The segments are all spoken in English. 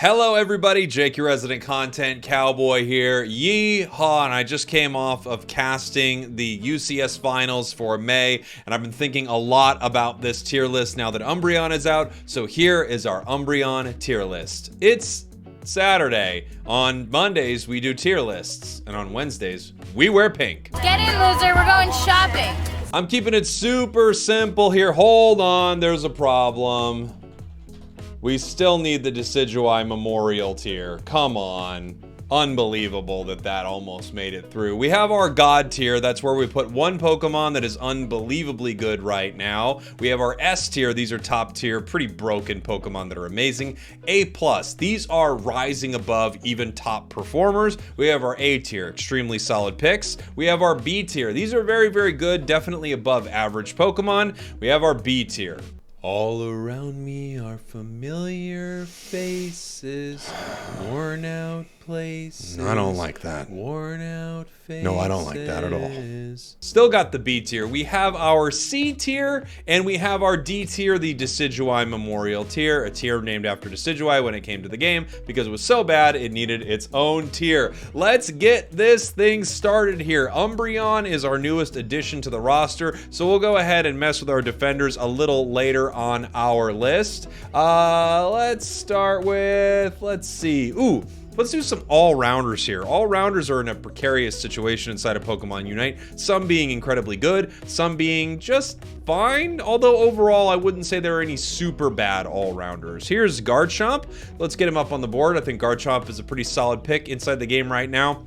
Hello everybody, Jake, your resident content cowboy here. Yeehaw, and I just came off of casting the UCS finals for May, and I've been thinking a lot about this tier list now that Umbreon is out, so here is our Umbreon tier list. It's Saturday. On Mondays, we do tier lists, and on Wednesdays, we wear pink. Get in, loser, we're going shopping. I'm keeping it super simple here. Hold on, there's a problem. We still need the Decidueye Memorial tier. Come on. Unbelievable that almost made it through. We have our God tier. That's where we put one Pokemon that is unbelievably good right now. We have our S tier. These are top tier, pretty broken Pokemon that are amazing. A+. These are rising above even top performers. We have our A tier, extremely solid picks. We have our B tier. These are very, very good, definitely above average Pokemon. We have our B tier. All around me are familiar faces, worn out places. I don't like that. Worn out faces. No, I don't like that at all. Still got the B tier. We have our C tier, and we have our D tier, the Decidueye Memorial tier, a tier named after Decidueye when it came to the game, because it was so bad it needed its own tier. Let's get this thing started here. Umbreon is our newest addition to the roster, so we'll go ahead and mess with our defenders a little later on our list. Let's start with, let's see. Let's do some all-rounders here. All-rounders are in a precarious situation inside of Pokemon Unite, some being incredibly good, some being just fine, although overall I wouldn't say there are any super bad all-rounders. Here's Garchomp. Let's get him up on the board. I think Garchomp is a pretty solid pick inside the game right now.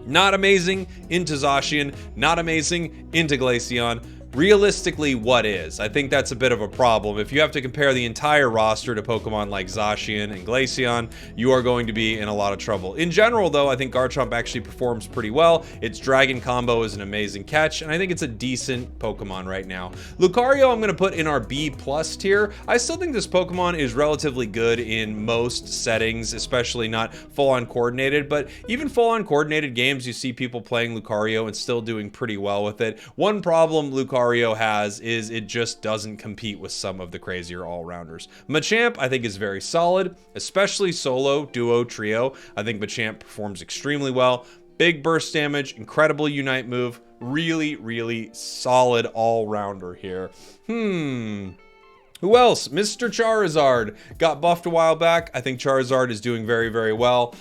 Not amazing into Zacian, not amazing into Glaceon. Realistically, what is? I think that's a bit of a problem. If you have to compare the entire roster to Pokemon like Zacian and Glaceon, you are going to be in a lot of trouble. In general, though, I think Garchomp actually performs pretty well. Its Dragon combo is an amazing catch, and I think it's a decent Pokemon right now. Lucario, I'm going to put in our B+ tier. I still think this Pokemon is relatively good in most settings, especially not full-on coordinated, but even full-on coordinated games, you see people playing Lucario and still doing pretty well with it. One problem Lucario has is it just doesn't compete with some of the crazier all-rounders. Machamp, I think, is very solid, especially solo, duo, trio. I think Machamp performs extremely well. Big burst damage, incredible Unite move, really, really solid all-rounder here. Who else? Mr. Charizard got buffed a while back. I think Charizard is doing very, very well.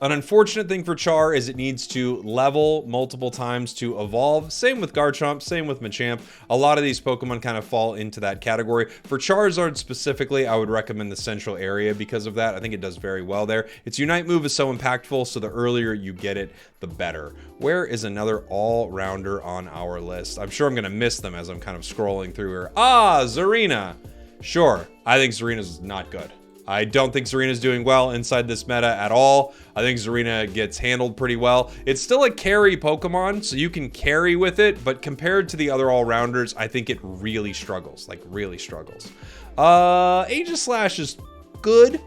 An unfortunate thing for Char is it needs to level multiple times to evolve. Same with Garchomp, same with Machamp. A lot of these Pokemon kind of fall into that category. For Charizard specifically, I would recommend the central area because of that. I think it does very well there. Its Unite move is so impactful, so the earlier you get it, the better. Where is another all-rounder on our list? I'm sure I'm going to miss them as I'm kind of scrolling through here. Zarina. Sure, I think Zarina's not good. I don't think Zarina's doing well inside this meta at all. I think Zarina gets handled pretty well. It's still a carry Pokemon, so you can carry with it, but compared to the other all-rounders, I think it really struggles, like really struggles. Aegislash is good,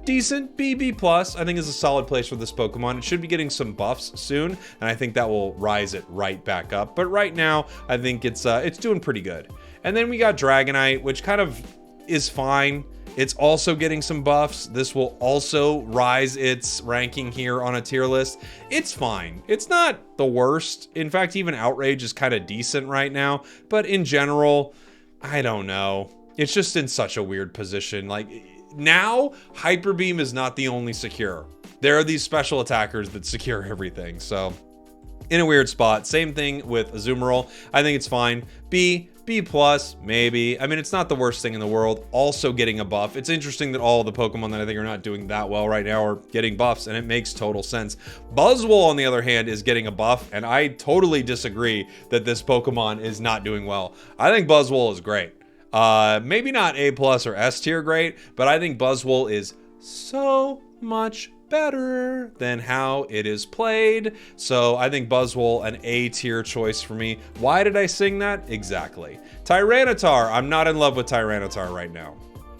decent, BB+. I think is a solid place for this Pokemon. It should be getting some buffs soon, and I think that will rise it right back up. But right now, I think it's doing pretty good. And then we got Dragonite, which kind of is fine. It's also getting some buffs. This will also rise its ranking here on a tier list. It's fine. It's not the worst. In fact, even Outrage is kind of decent right now. But in general, I don't know. It's just in such a weird position. Like, now, Hyper Beam is not the only secure. There are these special attackers that secure everything. So, in a weird spot. Same thing with Azumarill. I think it's fine. B+, maybe. I mean, it's not the worst thing in the world. Also getting a buff. It's interesting that all the Pokemon that I think are not doing that well right now are getting buffs, and it makes total sense. Buzzwole, on the other hand, is getting a buff, and I totally disagree that this Pokemon is not doing well. I think Buzzwole is great. Maybe not A+ or S tier great, but I think Buzzwole is so much better than how it is played. So I think Buzzwole, an A tier choice for me. Why did I sing that? Exactly. Tyranitar. I'm not in love with Tyranitar right now.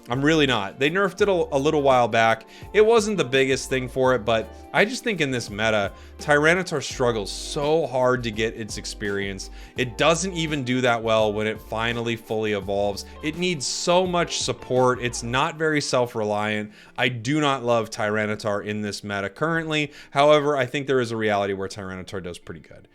I'm really not. They nerfed it a little while back. It wasn't the biggest thing for it, but I just think in this meta, Tyranitar struggles so hard to get its experience. It doesn't even do that well when it finally fully evolves. It needs so much support. It's not very self-reliant. I do not love Tyranitar in this meta currently. However, I think there is a reality where Tyranitar does pretty good.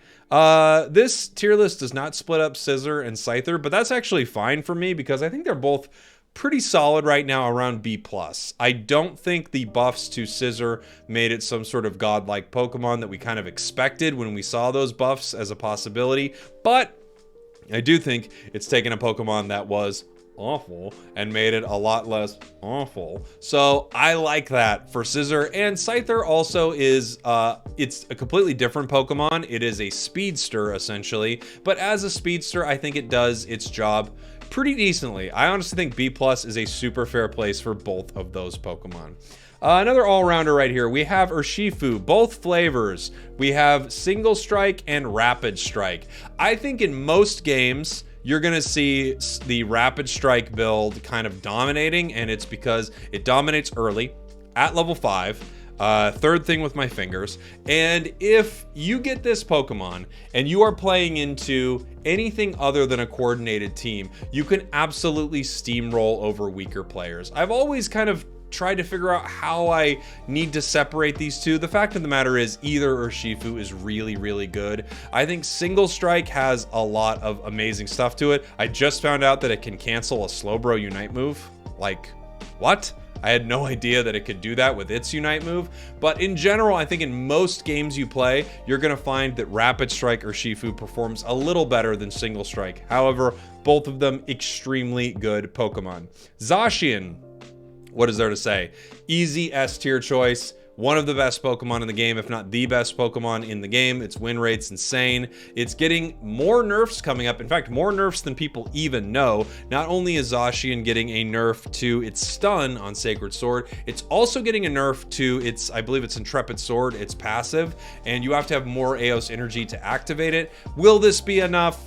This tier list does not split up Scizor and Scyther, but that's actually fine for me because I think they're both pretty solid right now around B+. I don't think the buffs to Scizor made it some sort of godlike Pokemon that we kind of expected when we saw those buffs as a possibility, but I do think it's taken a Pokemon that was awful and made it a lot less awful. So I like that for Scizor. And Scyther also is, it's a completely different Pokemon. It is a speedster essentially, but as a speedster, I think it does its job pretty decently. I honestly think B+ is a super fair place for both of those Pokemon. Another all-rounder right here. We have Urshifu, both flavors. We have Single Strike and Rapid Strike. I think in most games, you're gonna see the Rapid Strike build kind of dominating, and it's because it dominates early at level 5. Third thing with my fingers. And if you get this Pokemon and you are playing into anything other than a coordinated team, you can absolutely steamroll over weaker players. I've always kind of tried to figure out how I need to separate these two. The fact of the matter is either Urshifu is really, really good. I think Single Strike has a lot of amazing stuff to it. I just found out that it can cancel a Slowbro Unite move. Like, what? I had no idea that it could do that with its Unite move, but in general, I think in most games you play, you're gonna find that Rapid Strike Urshifu performs a little better than Single Strike. However, both of them extremely good Pokemon. Zacian, what is there to say? Easy S tier choice. One of the best Pokemon in the game, if not the best Pokemon in the game. Its win rate's insane. It's getting more nerfs coming up. In fact, more nerfs than people even know. Not only is Zacian getting a nerf to its stun on Sacred Sword, it's also getting a nerf to its, I believe it's Intrepid Sword, its passive, and you have to have more Eos energy to activate it. Will this be enough?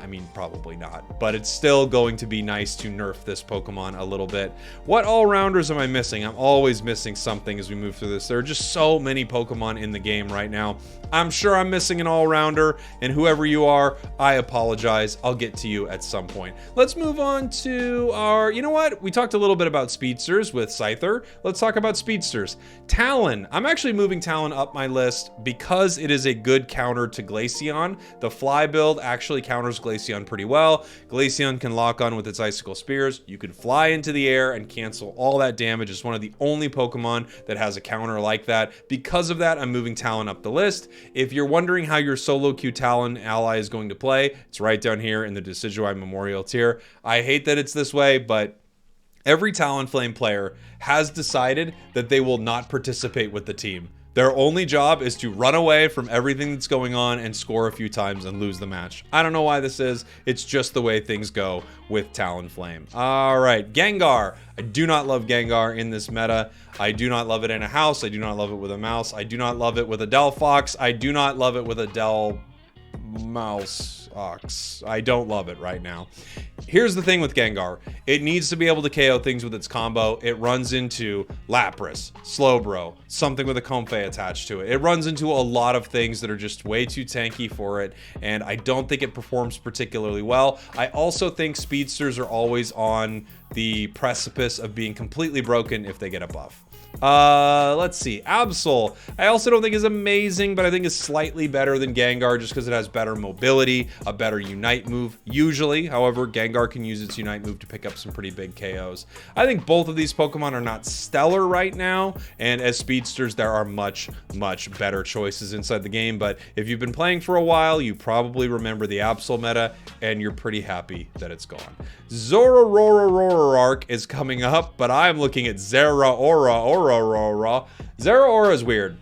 I mean, probably not, but it's still going to be nice to nerf this Pokemon a little bit. What all-rounders am I missing? I'm always missing something as we move through this. There are just so many Pokemon in the game right now. I'm sure I'm missing an all-rounder, and whoever you are, I apologize. I'll get to you at some point. Let's move on to our, you know what? We talked a little bit about speedsters with Scyther. Let's talk about speedsters. Talon. I'm actually moving Talon up my list because it is a good counter to Glaceon. The fly build actually counters Glaceon pretty well. Glaceon can lock on with its Icicle Spears. You can fly into the air and cancel all that damage. It's one of the only Pokemon that has a counter like that. Because of that, I'm moving Talon up the list. If you're wondering how your solo queue Talon ally is going to play, it's right down here in the Decidueye Memorial tier. I hate that it's this way, but every Talonflame player has decided that they will not participate with the team. Their only job is to run away from everything that's going on and score a few times and lose the match. I don't know why this is. It's just the way things go with Talonflame. All right, Gengar. I do not love Gengar in this meta. I do not love it in a house. I do not love it with a mouse. I do not love it with a Delphox. I do not love it with a Mouse-ox. I don't love it right now. Here's the thing with Gengar. It needs to be able to KO things with its combo. It runs into Lapras, Slowbro, something with a Comfey attached to it. It runs into a lot of things that are just way too tanky for it, and I don't think it performs particularly well. I also think speedsters are always on the precipice of being completely broken if they get a buff. Let's see. Absol, I also don't think is amazing, but I think is slightly better than Gengar just because it has better mobility, a better Unite move, usually. However, Gengar can use its Unite move to pick up some pretty big KOs. I think both of these Pokemon are not stellar right now, and as speedsters, there are much, much better choices inside the game, but if you've been playing for a while, you probably remember the Absol meta, and you're pretty happy that it's gone. Zoroark is coming up, but I'm looking at Zeraora. Zeraora is weird.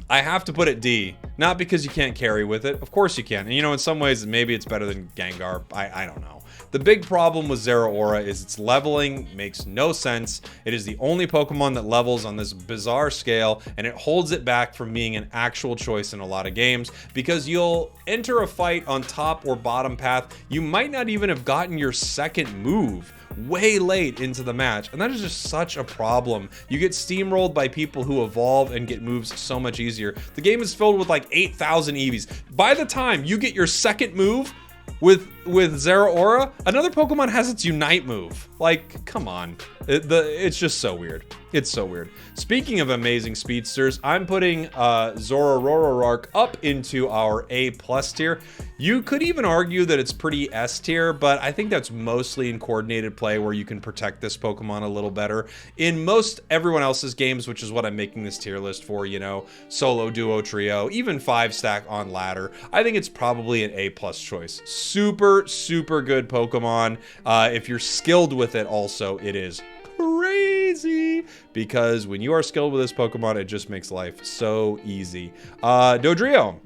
I have to put it D, not because you can't carry with it. Of course you can. And you know, in some ways, maybe it's better than Gengar. I don't know. The big problem with Zeraora is its leveling makes no sense. It is the only Pokemon that levels on this bizarre scale, and it holds it back from being an actual choice in a lot of games because you'll enter a fight on top or bottom path. You might not even have gotten your second move way late into the match, and that is just such a problem. You get steamrolled by people who evolve and get moves so much easier. The game is filled with like 8,000 EVs. By the time you get your second move with Zeraora, another Pokemon has its Unite move. Like, come on. It's just so weird. It's so weird. Speaking of amazing speedsters, I'm putting Zororororark up into our A+ tier. You could even argue that it's pretty S tier, but I think that's mostly in coordinated play where you can protect this Pokemon a little better. In most everyone else's games, which is what I'm making this tier list for, you know, solo, duo, trio, even 5-stack on ladder, I think it's probably an A+ choice. Super, super good Pokemon. If you're skilled with it also, it is crazy, because when you are skilled with this Pokemon, it just makes life so easy. Dodrio,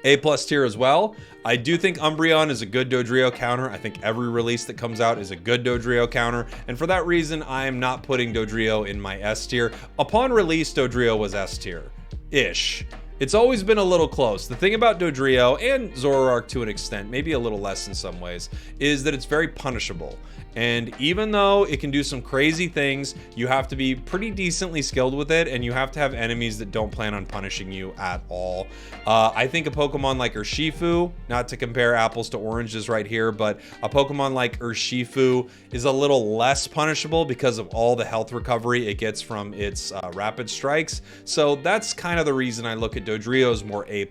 A+ tier as well. I do think Umbreon is a good Dodrio counter. I think every release that comes out is a good Dodrio counter, and for that reason, I am not putting Dodrio in my S tier. Upon release, Dodrio was S tier-ish. It's always been a little close. The thing about Dodrio, and Zoroark to an extent, maybe a little less in some ways, is that it's very punishable. And even though it can do some crazy things, you have to be pretty decently skilled with it, and you have to have enemies that don't plan on punishing you at all. I think a Pokemon like Urshifu, not to compare apples to oranges right here, but a Pokemon like Urshifu is a little less punishable because of all the health recovery it gets from its rapid strikes. So that's kind of the reason I look at Dodrio as more A+,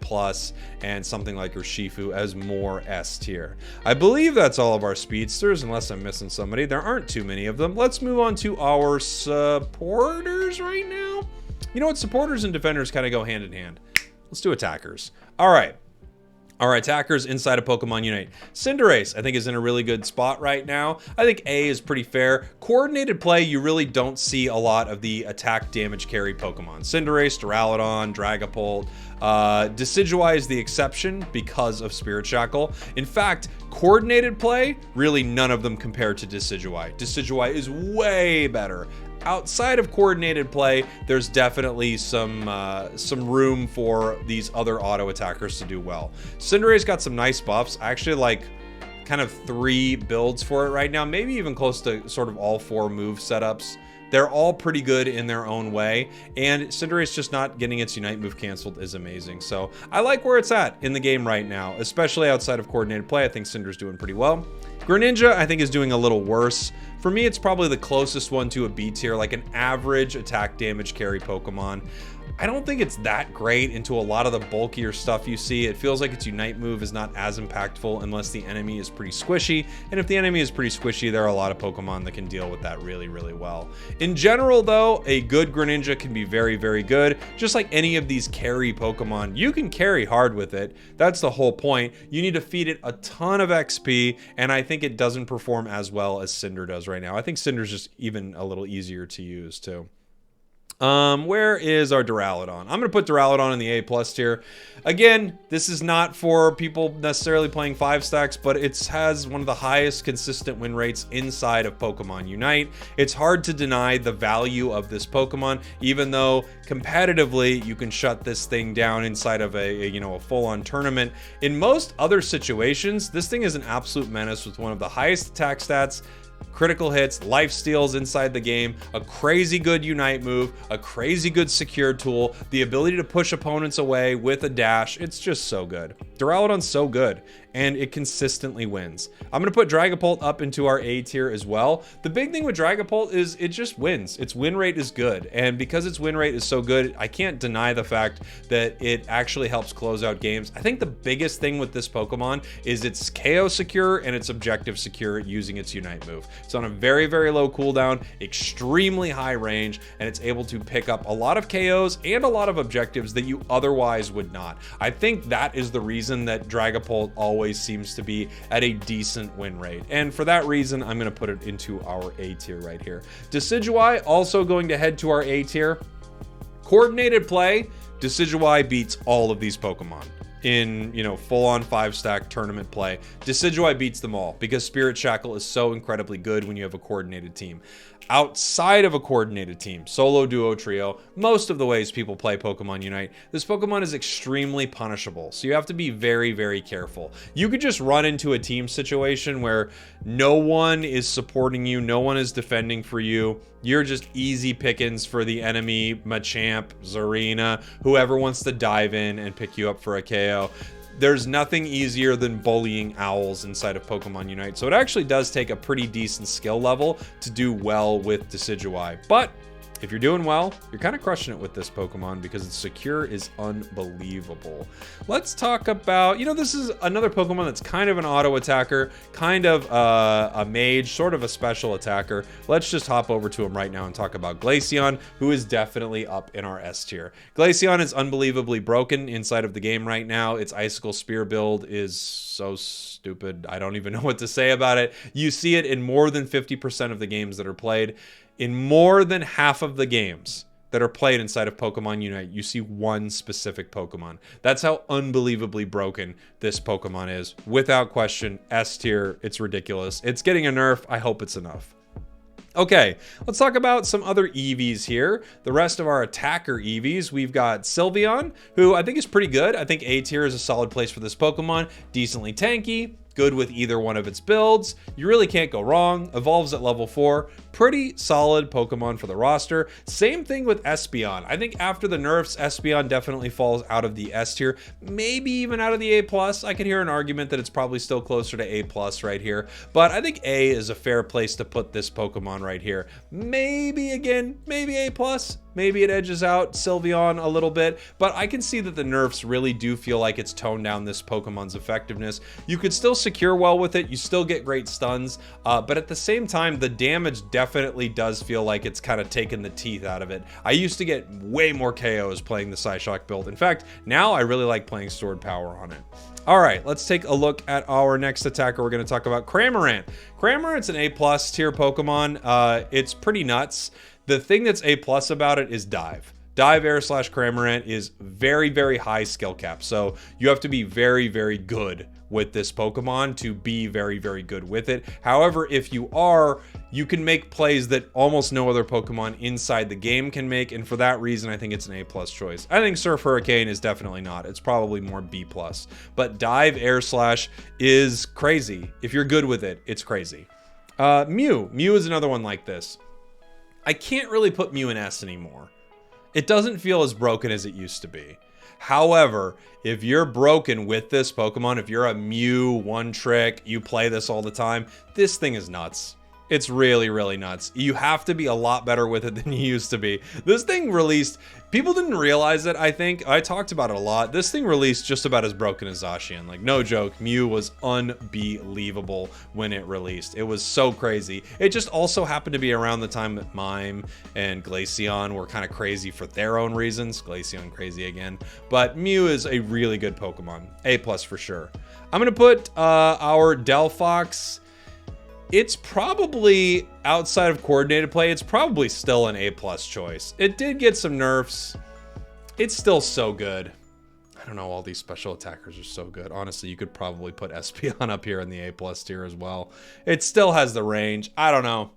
and something like Urshifu as more S tier. I believe that's all of our speedsters, unless I'm missing somebody. There aren't too many of them. Let's move on to our supporters right now. You know what? Supporters and defenders kind of go hand in hand. Let's do attackers. All right. Our attackers inside of Pokemon Unite. Cinderace, I think, is in a really good spot right now. I think A is pretty fair. Coordinated play, you really don't see a lot of the attack damage carry Pokemon. Cinderace, Duraludon, Dragapult. Decidueye is the exception because of Spirit Shackle. In fact, coordinated play, really none of them compare to Decidueye. Decidueye is way better. Outside of coordinated play, there's definitely some room for these other auto attackers to do well. Cinderace got some nice buffs. I actually like kind of 3 builds for it right now, maybe even close to sort of all 4 move setups. They're all pretty good in their own way, and Cinderace just not getting its Unite move canceled is amazing. So I like where it's at in the game right now, especially outside of coordinated play. I think Cinder's doing pretty well. Greninja, I think, is doing a little worse. For me, it's probably the closest one to a B tier, like an average attack damage carry Pokemon. I don't think it's that great into a lot of the bulkier stuff you see. It feels like its Unite move is not as impactful unless the enemy is pretty squishy. And if the enemy is pretty squishy, there are a lot of Pokemon that can deal with that really, really well. In general, though, a good Greninja can be very, very good. Just like any of these carry Pokemon, you can carry hard with it. That's the whole point. You need to feed it a ton of XP, and I think it doesn't perform as well as Cinder does right now. I think Cinder's just even a little easier to use, too. Where is our Duraludon? I'm going to put Duraludon in the A+ tier. Again, this is not for people necessarily playing 5 stacks, but it has one of the highest consistent win rates inside of Pokemon Unite. It's hard to deny the value of this Pokemon, even though competitively you can shut this thing down inside of a full-on tournament. In most other situations, this thing is an absolute menace with one of the highest attack stats, critical hits, life steals inside the game, a crazy good Unite move, a crazy good secure tool, the ability to push opponents away with a dash. It's just so good. Duraludon's so good, and it consistently wins. I'm going to put Dragapult up into our A tier as well. The big thing with Dragapult is it just wins. Its win rate is good, and because its win rate is so good, I can't deny the fact that it actually helps close out games. I think the biggest thing with this Pokemon is its KO secure and its objective secure using its Unite move. It's on a very, very low cooldown, extremely high range, and it's able to pick up a lot of KOs and a lot of objectives that you otherwise would not. I think that is the reason that Dragapult always seems to be at a decent win rate, and for that reason, I'm going to put it into our A tier right here. Decidueye also going to head to our A tier. Coordinated play, Decidueye beats all of these Pokemon. In, full-on 5-stack tournament play, Decidueye beats them all because Spirit Shackle is so incredibly good when you have a coordinated team. outside of a coordinated team, solo, duo, trio, most of the ways people play Pokemon Unite, this Pokemon is extremely punishable. So you have to be very, very careful. You could just run into a team situation where no one is supporting you, no one is defending for you. You're just easy pickings for the enemy, Machamp, Zarina, whoever wants to dive in and pick you up for a KO. There's nothing easier than bullying owls inside of Pokemon Unite. So it actually does take a pretty decent skill level to do well with Decidueye. But if you're doing well, you're kind of crushing it with this Pokemon because its secure is unbelievable. Let's talk about, this is another Pokemon that's kind of an auto attacker, kind of a mage, sort of a special attacker. Let's just hop over to him right now and talk about Glaceon, who is definitely up in our S tier. Glaceon is unbelievably broken inside of the game right now. Its Icicle Spear build is so stupid. I don't even know what to say about it. You see it in more than 50% of the games that are played. In more than half of the games that are played inside of Pokemon Unite, you see one specific Pokemon. That's how unbelievably broken this Pokemon is. Without question, S tier, it's ridiculous. It's getting a nerf. I hope it's enough. Okay, let's talk about some other EVs here. The rest of our attacker EVs, we've got Sylveon, who I think is pretty good. I think A tier is a solid place for this Pokemon. Decently tanky, good with either one of its builds. You really can't go wrong. Evolves at level 4. Pretty solid Pokemon for the roster. Same thing with Espeon. I think after the nerfs, Espeon definitely falls out of the S tier, maybe even out of the A+. I can hear an argument that it's probably still closer to A+ right here, but I think A is a fair place to put this Pokemon right here. Maybe again, maybe A+. Maybe it edges out Sylveon a little bit, but I can see that the nerfs really do feel like it's toned down this Pokemon's effectiveness. You could still secure well with it, you still get great stuns, but at the same time, the damage definitely does feel like it's kind of taken the teeth out of it. I used to get way more KOs playing the Psyshock build. In fact, now I really like playing Stored Power on it. All right, let's take a look at our next attacker. We're going to talk about Cramorant. Cramorant's an A+ tier Pokemon. It's pretty nuts. The thing that's A+ about it is Dive. Dive Air / Cramorant is very, very high skill cap. So you have to be very, very good with this Pokemon to be very, very good with it. However, if you are, you can make plays that almost no other Pokemon inside the game can make. And for that reason, I think it's an A+ choice. I think Surf Hurricane is definitely not. It's probably more B+. But Dive Air / is crazy. If you're good with it, it's crazy. Mew. Mew is another one like this. I can't really put Mew in S anymore. It doesn't feel as broken as it used to be. However, if you're broken with this Pokemon, if you're a Mew one trick, you play this all the time, this thing is nuts. It's really, really nuts. You have to be a lot better with it than you used to be. This thing released, people didn't realize it, I think. I talked about it a lot. This thing released just about as broken as Zacian. Like, no joke, Mew was unbelievable when it released. It was so crazy. It just also happened to be around the time that Mime and Glaceon were kind of crazy for their own reasons. Glaceon crazy again. But Mew is a really good Pokemon. A+ for sure. I'm going to put our Delphox. It's probably, outside of coordinated play, it's probably still an A+ choice. It did get some nerfs. It's still so good. I don't know, all these special attackers are so good. Honestly, you could probably put Espeon up here in the A+ tier as well. It still has the range. I don't know.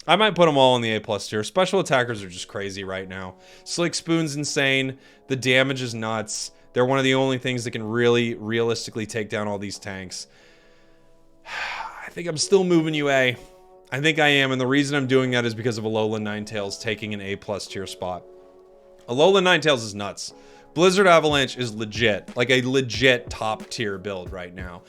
I might put them all in the A+ tier. Special attackers are just crazy right now. Slick Spoon's insane. The damage is nuts. They're one of the only things that can really realistically take down all these tanks. I think I'm still moving you A. I think I am, and the reason I'm doing that is because of Alolan Ninetales taking an A+ tier spot. Alolan Ninetales is nuts. Blizzard Avalanche is legit, like a legit top tier build right now.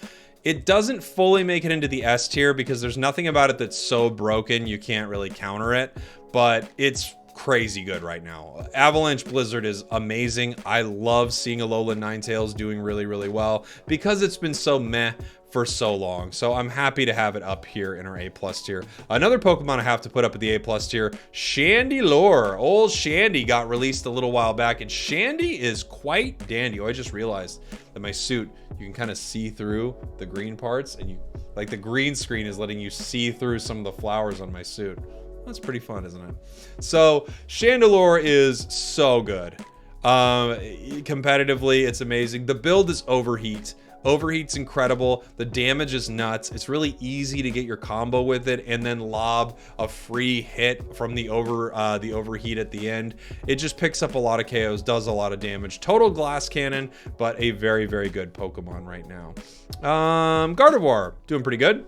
It doesn't fully make it into the S tier because there's nothing about it that's so broken you can't really counter it, but it's crazy good right now. Avalanche Blizzard is amazing. I love seeing Alolan Ninetales doing really, really well because it's been so meh for so long. So I'm happy to have it up here in our A+ tier. Another Pokemon I have to put up at the A+ tier, Chandelure. Old Shandy got released a little while back, and Shandy is quite dandy. Oh, I just realized that my suit, you can kind of see through the green parts, and you, like, the green screen is letting you see through some of the flowers on my suit. That's pretty fun, isn't it? So Chandelure is so good. Competitively, it's amazing. The build is Overheat, Overheat's incredible. The damage is nuts. It's really easy to get your combo with it and then lob a free hit from the overheat at the end. It just picks up a lot of KOs, does a lot of damage. Total glass cannon, but a very, very good Pokemon right now. Gardevoir, doing pretty good.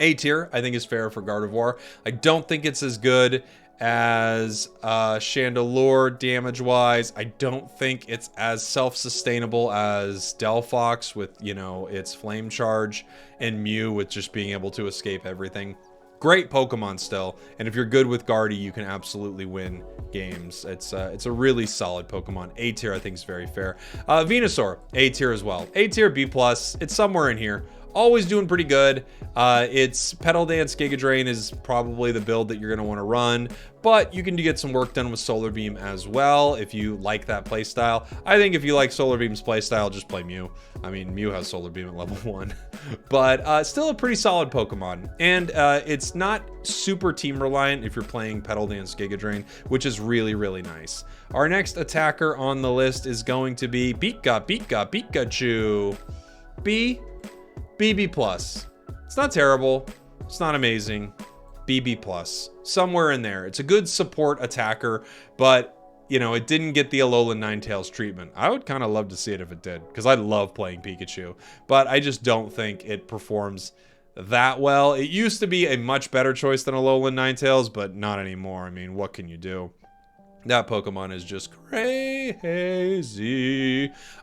A tier, I think, is fair for Gardevoir. I don't think it's as good as Chandelure damage-wise. I don't think it's as self-sustainable as Delphox with, you know, its Flame Charge, and Mew with just being able to escape everything. Great Pokemon still, and if you're good with Guardy, you can absolutely win games. It's a really solid Pokemon. A tier, I think, is very fair. Venusaur, A tier as well. A tier, B+. It's somewhere in here. Always doing pretty good. Its Petal Dance Giga Drain is probably the build that you're going to want to run, but you can get some work done with Solar Beam as well if you like that playstyle. I think if you like Solar Beam's playstyle, just play Mew. I mean, Mew has Solar Beam at level 1, but still a pretty solid Pokemon. And it's not super team reliant if you're playing Petal Dance Giga Drain, which is really, really nice. Our next attacker on the list is going to be Pikachu. BB+. It's not terrible. It's not amazing. BB+. Somewhere in there. It's a good support attacker, but, you know, it didn't get the Alolan Ninetales treatment. I would kind of love to see it if it did, because I love playing Pikachu, but I just don't think it performs that well. It used to be a much better choice than Alolan Ninetales, but not anymore. I mean, what can you do? That Pokemon is just crazy.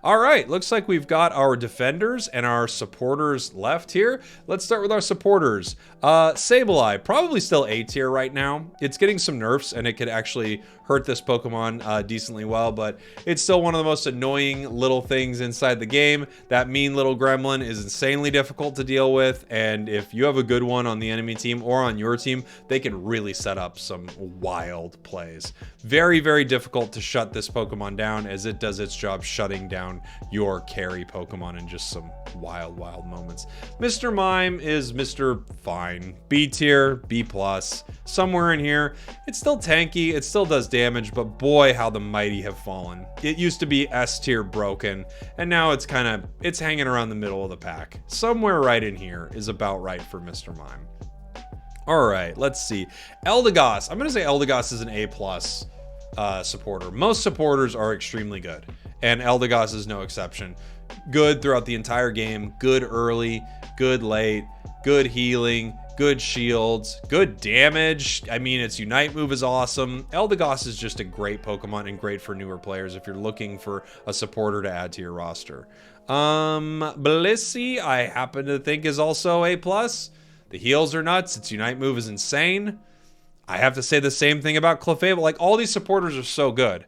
All right, looks like we've got our defenders and our supporters left here. Let's start with our supporters. Sableye, probably still A tier right now. It's getting some nerfs and it could actually hurt this Pokemon decently well, but it's still one of the most annoying little things inside the game. That mean little gremlin is insanely difficult to deal with, and if you have a good one on the enemy team or on your team, they can really set up some wild plays. Very, very difficult to shut this Pokemon down, as it does its job shutting down your carry Pokemon in just some wild, wild moments. Mr. Mime is Mr. Fine. B tier, B+, somewhere in here. It's still tanky, it still does damage, but boy, how the mighty have fallen. It used to be S tier broken, and now it's hanging around the middle of the pack. Somewhere right in here is about right for Mr. Mime. All right, let's see. Eldegoss. I'm going to say Eldegoss is an A+ supporter. Most supporters are extremely good, and Eldegoss is no exception. Good throughout the entire game, good early, good late, good healing, good shields, good damage. I mean, its Unite move is awesome. Eldegoss is just a great Pokemon and great for newer players if you're looking for a supporter to add to your roster. Blissey, I happen to think, is also A+. The heals are nuts. Its Unite move is insane. I have to say the same thing about Clefable. Like, all these supporters are so good.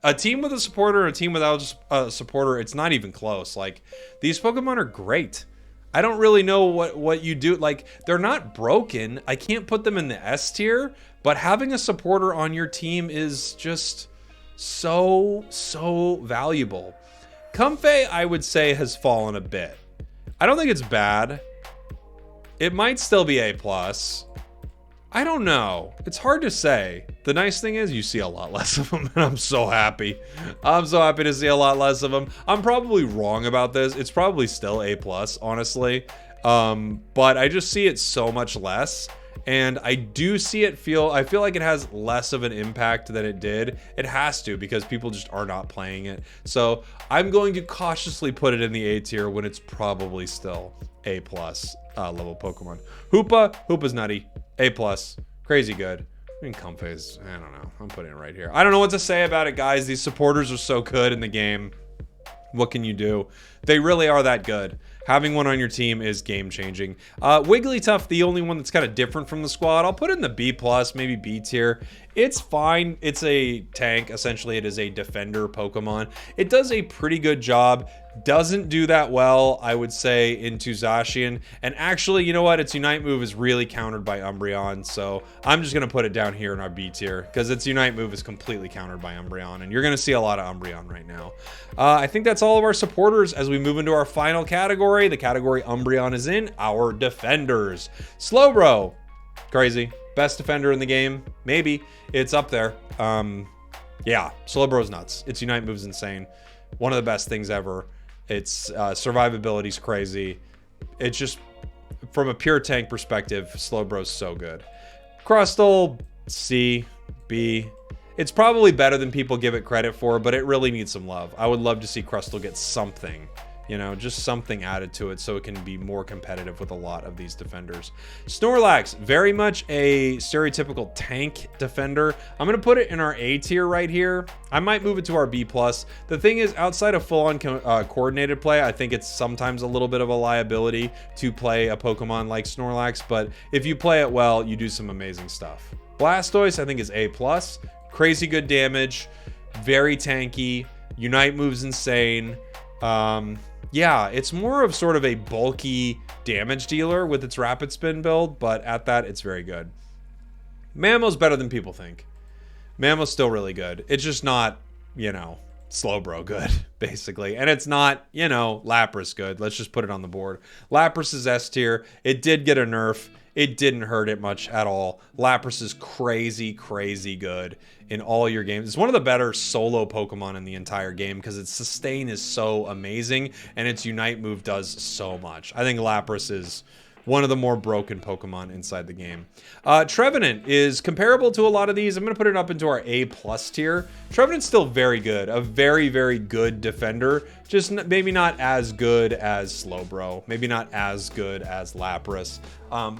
A team with a supporter and a team without a supporter, it's not even close. Like, these Pokemon are great. I don't really know what you do. Like, they're not broken. I can't put them in the S tier, but having a supporter on your team is just so, so valuable. Comfey, I would say, has fallen a bit. I don't think it's bad. It might still be A+. I don't know. It's hard to say. The nice thing is you see a lot less of them, and I'm so happy. I'm so happy to see a lot less of them. I'm probably wrong about this. It's probably still A+, honestly. But I just see it so much less. And I do see it I feel like it has less of an impact than it did. It has to, because people just are not playing it. So I'm going to cautiously put it in the A tier when it's probably still A+ level Pokemon. Hoopa's nutty. A+. Crazy good. I mean, Comfey's, I don't know. I'm putting it right here. I don't know what to say about it, guys. These supporters are so good in the game. What can you do? They really are that good. Having one on your team is game-changing. Wigglytuff, the only one that's kind of different from the squad. I'll put it in the B+, maybe B tier. It's fine. It's a tank. Essentially, it is a defender Pokemon. It does a pretty good job. Doesn't do that well, I would say, in Zacian. And actually, you know what? Its Unite move is really countered by Umbreon. So I'm just going to put it down here in our B tier, because its Unite move is completely countered by Umbreon. And you're going to see a lot of Umbreon right now. I think that's all of our supporters as we move into our final category. The category Umbreon is in, our defenders. Slowbro. Crazy. Best defender in the game. Maybe. It's up there. Yeah. Slowbro's nuts. Its Unite move's insane. One of the best things ever. Its survivability is crazy. It's just, from a pure tank perspective, Slowbro's so good. Crustle, C, B. It's probably better than people give it credit for, but it really needs some love. I would love to see Crustle get something, you know, just something added to it so it can be more competitive with a lot of these defenders. Snorlax, very much a stereotypical tank defender. I'm going to put it in our A tier right here. I might move it to our B+. The thing is, outside of full-on coordinated play, I think it's sometimes a little bit of a liability to play a Pokemon like Snorlax, but if you play it well, you do some amazing stuff. Blastoise, I think, is A+. Crazy good damage, very tanky, Unite moves insane. Yeah, it's more of sort of a bulky damage dealer with its Rapid Spin build, but at that, it's very good. Mammo's better than people think. Mammo's still really good. It's just not, you know, Slowbro good, basically. And it's not, you know, Lapras good. Let's just put it on the board. Lapras is S tier. It did get a nerf. It didn't hurt it much at all. Lapras is crazy, crazy good in all your games. It's one of the better solo Pokemon in the entire game because its Sustain is so amazing and its Unite move does so much. I think Lapras is one of the more broken Pokemon inside the game. Trevenant is comparable to a lot of these. I'm going to put it up into our A+ tier. Trevenant's still very good. A very, very good defender. Just maybe not as good as Slowbro. Maybe not as good as Lapras.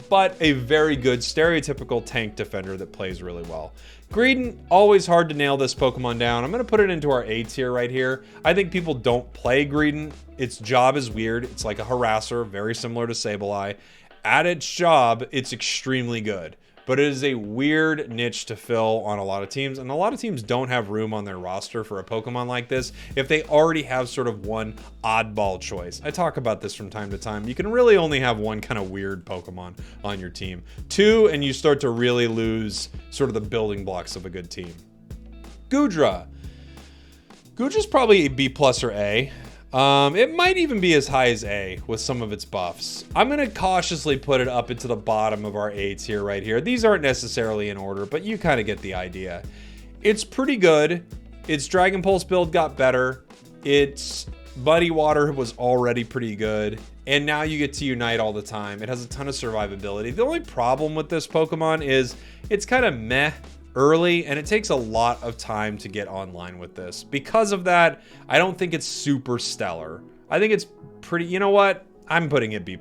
But a very good stereotypical tank defender that plays really well. Greedent, always hard to nail this Pokemon down. I'm going to put it into our A tier right here. I think people don't play Greedent. Its job is weird. It's like a harasser, very similar to Sableye. At its job, it's extremely good. But it is a weird niche to fill on a lot of teams, and a lot of teams don't have room on their roster for a Pokemon like this if they already have sort of one oddball choice. I talk about this from time to time. You can really only have one kind of weird Pokemon on your team. Two, and you start to really lose sort of the building blocks of a good team. Goodra. Goodra's probably a B+ or A. It might even be as high as A with some of its buffs. I'm going to cautiously put it up into the bottom of our A tier right here. These aren't necessarily in order, but you kind of get the idea. It's pretty good. Its Dragon Pulse build got better. Its Muddy Water was already pretty good. And now you get to Unite all the time. It has a ton of survivability. The only problem with this Pokemon is it's kind of meh early, and it takes a lot of time to get online with this. Because of that, I don't think it's super stellar. I think it's pretty, you know what? I'm putting it B+.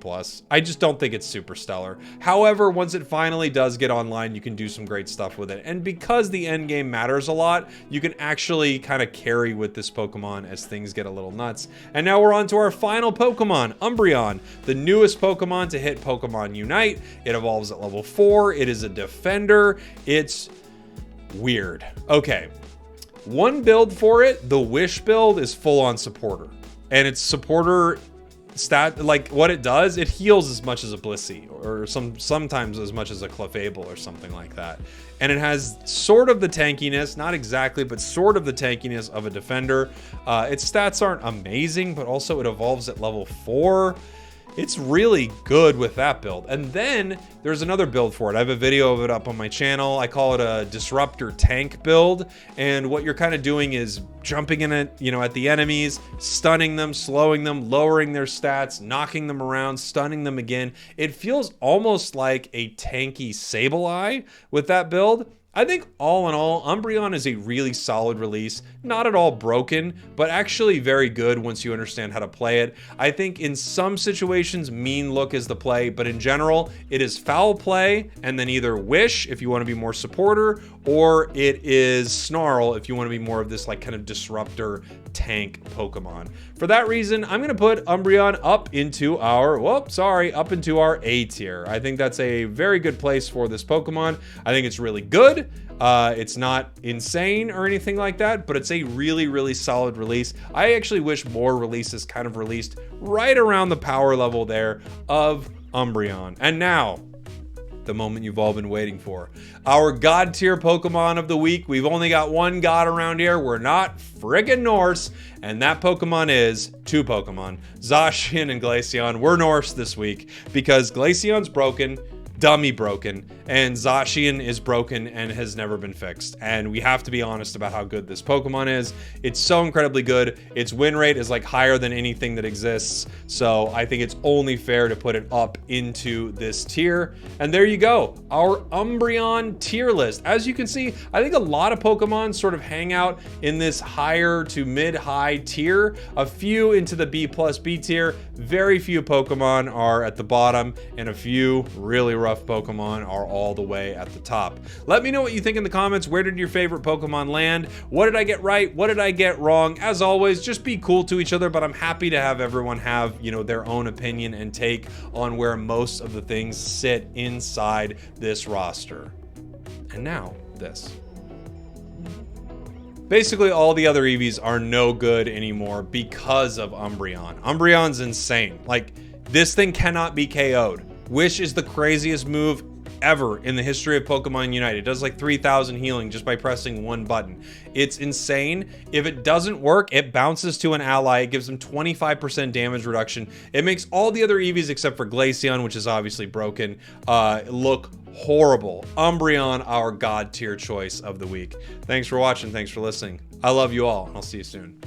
I just don't think it's super stellar. However, once it finally does get online, you can do some great stuff with it. And because the end game matters a lot, you can actually kind of carry with this Pokemon as things get a little nuts. And now we're on to our final Pokemon, Umbreon, the newest Pokemon to hit Pokemon Unite. It evolves at level 4. It is a defender. It's weird. Okay, one build for it, the Wish build, is full on supporter, and its supporter stat, like what it does, it heals as much as a Blissey, or sometimes as much as a Clefable or something like that. And it has sort of the tankiness, not exactly, but sort of the tankiness of a defender. Its stats aren't amazing, but also it evolves at level 4. It's really good with that build. And then there's another build for it. I have a video of it up on my channel. I call it a Disruptor Tank build. And what you're kind of doing is jumping in it, you know, at the enemies, stunning them, slowing them, lowering their stats, knocking them around, stunning them again. It feels almost like a tanky Sableye with that build. I think all in all, Umbreon is a really solid release. Not at all broken, but actually very good once you understand how to play it. I think in some situations, Mean Look is the play, but in general, it is Foul Play, and then either Wish if you want to be more supporter, or it is Snarl if you want to be more of this like kind of disruptor tank Pokemon. For that reason, I'm going to put Umbreon up into our, up into our A tier. I think that's a very good place for this Pokemon. I think it's really good. It's not insane or anything like that, but it's a really, really solid release. I actually wish more releases kind of released right around the power level there of Umbreon. And now, the moment you've all been waiting for. Our God tier Pokemon of the week. We've only got one God around here. We're not friggin' Norse. And that Pokemon is two Pokemon, Zacian and Glaceon. We're Norse this week because Glaceon's broken. dummy broken, and Zacian is broken and has never been fixed. And we have to be honest about how good this Pokemon is. It's so incredibly good. Its win rate is like higher than anything that exists. So I think it's only fair to put it up into this tier. And there you go, our Umbreon tier list. As you can see, I think a lot of Pokemon sort of hang out in this higher to mid-high tier, a few into the B+ B tier. Very few Pokemon are at the bottom, and a few really rough Pokemon are all the way at the top. Let me know what you think in the comments. Where did your favorite Pokemon land? What did I get right? What did I get wrong? As always, just be cool to each other, but I'm happy to have everyone have, you know, their own opinion and take on where most of the things sit inside this roster. And now, this. Basically, all the other Eevees are no good anymore because of Umbreon. Umbreon's insane. Like, this thing cannot be KO'd. Wish is the craziest move ever in the history of Pokemon Unite. It does like 3,000 healing just by pressing one button. It's insane. If it doesn't work, it bounces to an ally. It gives them 25% damage reduction. It makes all the other Eevees except for Glaceon, which is obviously broken, look horrible. Umbreon, our god tier choice of the week. Thanks for watching. Thanks for listening. I love you all. I'll see you soon.